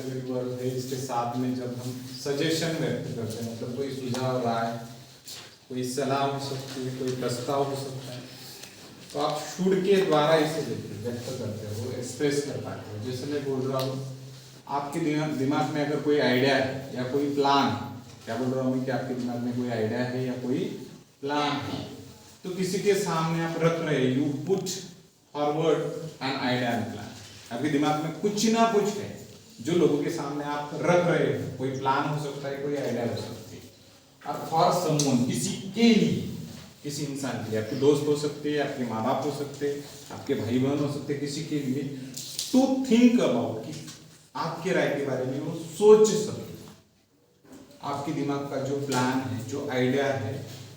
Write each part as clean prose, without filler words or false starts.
Category word है, इसके साथ में जब हम सजेशन व्यक्त करते हैं, मतलब कोई सुझाव, राय, कोई सलाह हो सकती है, कोई प्रस्ताव हो सकता है, तो आप शुड के द्वारा इसे व्यक्त करते हो, एक्सप्रेस कर पाते हो। जैसे मैं बोल रहा हूँ, आपके दिमाग में अगर कोई आइडिया है या कोई प्लान, क्या बोल रहा हूँ कि आपके दिमाग में कोई आइडिया है या कोई प्लान है, तो किसी के सामने आप रख रहे, you put forward an idea and plan. आपके दिमाग में कुछ ना कुछ है जो लोगों के सामने आप रख रहे हो, कोई प्लान हो सकता है, कोई आइडिया हो सकती है। और फॉर समवन, किसी के लिए, किसी इंसान के लिए, आपके दोस्त हो सकते हैं, आपके माँ बाप हो सकते हैं, आपके भाई बहन हो सकते हैं, किसी के लिए टू थिंक अबाउट, कि आपके राय के बारे में वो सोच सके। आपके दिमाग का जो प्लान है, जो आइडिया है,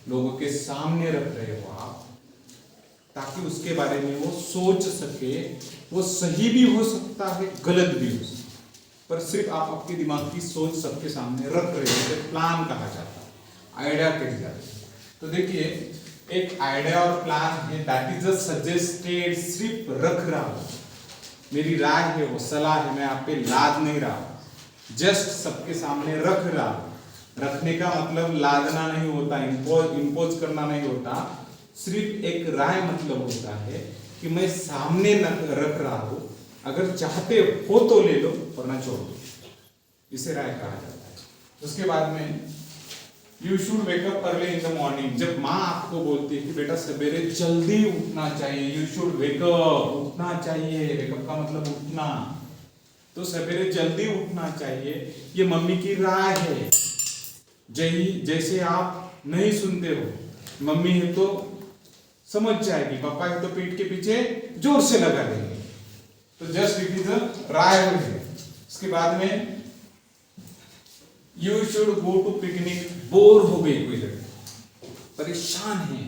लोगों के सामने रख रहे हो आप, ताकि उसके बारे में वो सोच सके। वो सही भी हो सकता है, गलत भी हो सकता है, पर सिर्फ आप आपके दिमाग की सोच सबके सामने रख रहे हो, तो प्लान कहा जाता है, आइडिया कही जाती है। तो देखिए, एक आइडिया और प्लान है, दैट इज अ सजेस्टेड, सिर्फ रख रहा हूं, मेरी राय है, वो सलाह है, मैं आप पे लाद नहीं रहा हूं, जस्ट सबके सामने रख रहा हूं। रखने का मतलब लादना नहीं होता, इम्पोज करना नहीं होता, सिर्फ एक राय मतलब होता है कि मैं सामने रख रहा हूं, अगर चाहते हो तो ले लो वरना छोड़ दो, इसे राय कहा जाता है। उसके बाद में you should wake up early in the morning, जब माँ आपको बोलती है कि बेटा सवेरे जल्दी उठना चाहिए, यू शुड वेक अप, उठना चाहिए, वेकअप का मतलब उठना, तो सवेरे जल्दी उठना चाहिए, ये मम्मी की राय है। जैसे आप नहीं सुनते हो, मम्मी है तो समझ जाएगी, पापा है तो पीठ के पीछे जोर से लगा देंगे, तो जस्ट इट इज अ राय है। उसके बाद में you should go to picnic, bore हो गई कोई लड़की, परेशान है,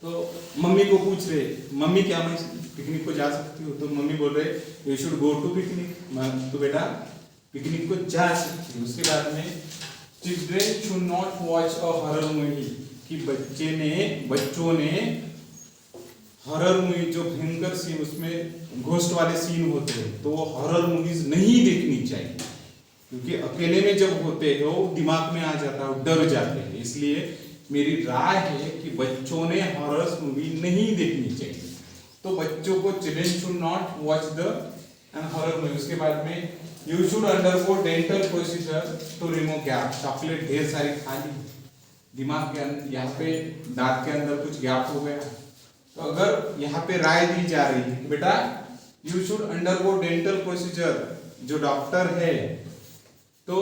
तो मम्मी को पूछ रहे, मम्मी क्या मैं पिकनिक को जा सकती हूँ, तो मम्मी बोल रहे you should go to picnic, तो बेटा पिकनिक को जा सकती हूँ। उसके बाद में children should not watch a horror movie, कि बच्चों ने हॉरर मूवी, जो भयंकर सीन, उसमें घोस्ट वाले सीन होते हैं, तो वो हॉरर मूवीज नहीं देखनी चाहिए, क्योंकि अकेले में जब होते हो दिमाग में आ जाता है, डर जाते हैं। इसलिए मेरी राय है कि बच्चों ने हॉरर मूवी नहीं देखनी चाहिए, तो बच्चों को children should not watch the horror movie. उसके बाद में you should undergo dental procedure to remove gap, chocolate ढेर सारी खा ली, दिमाग के अंदर, यहाँ पे दांत के अंदर कुछ गैप हो गया, तो अगर यहाँ पे राय दी जा रही है कि बेटा you should undergo dental procedure, जो डॉक्टर है, तो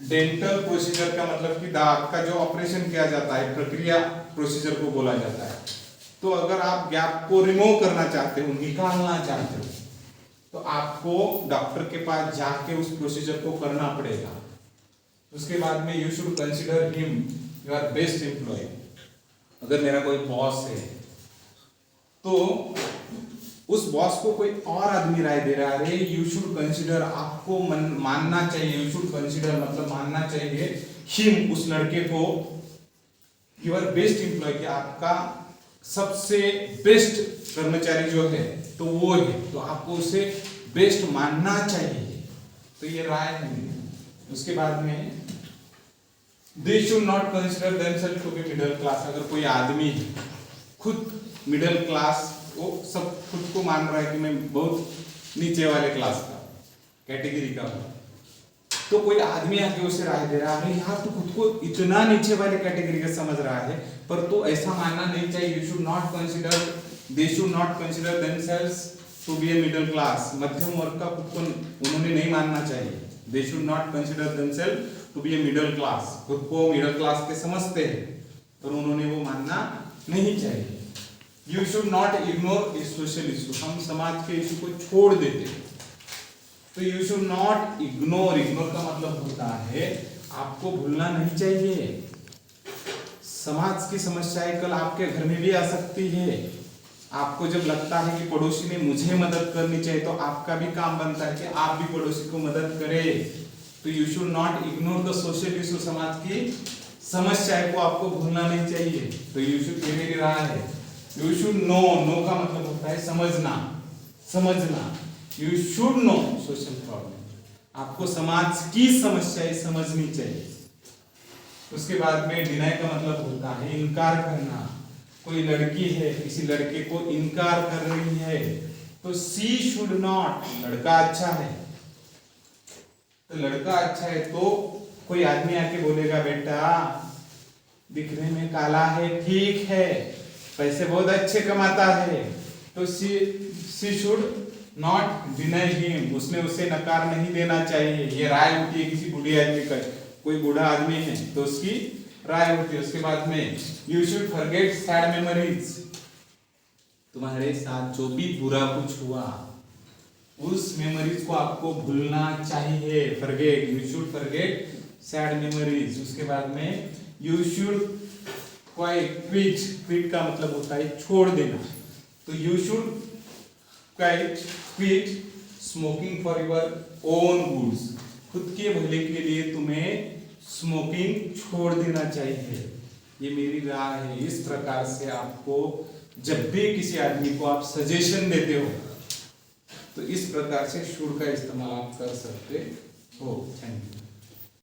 डेंटल प्रोसीजर का मतलब कि दांत का जो ऑपरेशन किया जाता है, प्रक्रिया प्रोसीजर को बोला जाता है। तो अगर आप गैप को रिमूव करना चाहते हो, निकालना चाहते हो, तो आपको डॉक्टर के पास जाके उस प्रोसीजर को करना पड़ेगा। उसके बाद में you should consider him your best employ, अगर मेरा कोई बॉस है तो उस बॉस को कोई और आदमी राय दे रहा है, यू शुड कंसिडर, आपको मानना चाहिए, यू शुड कंसिडर मतलब मानना चाहिए, हिम, उस लड़के को, योर बेस्ट एम्प्लॉय, कि आपका सबसे बेस्ट कर्मचारी जो है तो वो है, तो आपको उसे बेस्ट मानना चाहिए, तो ये राय है। उसके बाद में they should not consider themself to be middle class, अगर कोई आदमी खुद मिडिल क्लास, वो सब खुद को मान रहा है कि मैं बहुत नीचे वाले क्लास का, कैटेगरी का हूं, तो कोई आदमी आके उसे राय दे रहा है, यार तू खुद को इतना नीचे वाले कैटेगरी का समझ रहा है, पर तो ऐसा मानना नहीं चाहिए, you should not consider, they should not consider themselves to be a middle class, मध्यम वर्ग का खुद को उन्होंने नहीं मानना चाहिए, they should not consider themselves to be a middle class, खुद को मिडिल क्लास के समझते हैं, पर उन्होंने वो मानना नहीं चाहिए। You should not ignore social issue, हम समाज के इशू को छोड़ देते हैं, तो you should not ignore, ignore का मतलब होता है आपको भूलना नहीं चाहिए। समाज की समस्याएं कल आपके घर में भी आ सकती है, आपको जब लगता है कि पड़ोसी ने मुझे मदद करनी चाहिए, तो आपका भी काम बनता है कि आप भी पड़ोसी को मदद करें, तो you should not ignore the social issue, समाज की समस्याएं को आपको भूलना नहीं चाहिए, तो यू शुड, ये मेरी राय है। यू शुड नो, नो का मतलब होता है समझना, समझना, you should know social problem, आपको समाज की समस्याएं समझनी चाहिए। उसके बाद में डिनाई का मतलब होता है इनकार करना। कोई लड़की है, किसी लड़के को इनकार कर रही है, तो सी शुड नॉट, लड़का अच्छा है तो लड़का अच्छा है तो कोई आदमी आके बोलेगा बेटा दिखने में काला है, ठीक है, पैसे बहुत अच्छे कमाता है, तो सी शुड नॉट डिनाई हिम, उसने उसे नकार नहीं देना चाहिए। ये राय होती है किसी बूढ़े आदमी का, कोई बूढ़ा आदमी है तो उसकी राय होती है। उसके बाद में you should forget sad memories, तुम्हारे साथ जो भी बुरा कुछ हुआ उस मेमोरीज को आपको भूलना चाहिए। Forget, you should forget sad memories. उसके बाद में यू शुड क्विट, क्विट का मतलब होता है छोड़ देना, तो you should quit smoking for your own goods, खुद के भले के लिए तुम्हें स्मोकिंग छोड़ देना चाहिए। ये मेरी राय है। इस प्रकार से आपको जब भी किसी आदमी को आप सजेशन देते हो तो इस प्रकार से शुड का इस्तेमाल आप कर सकते हो। Thank you.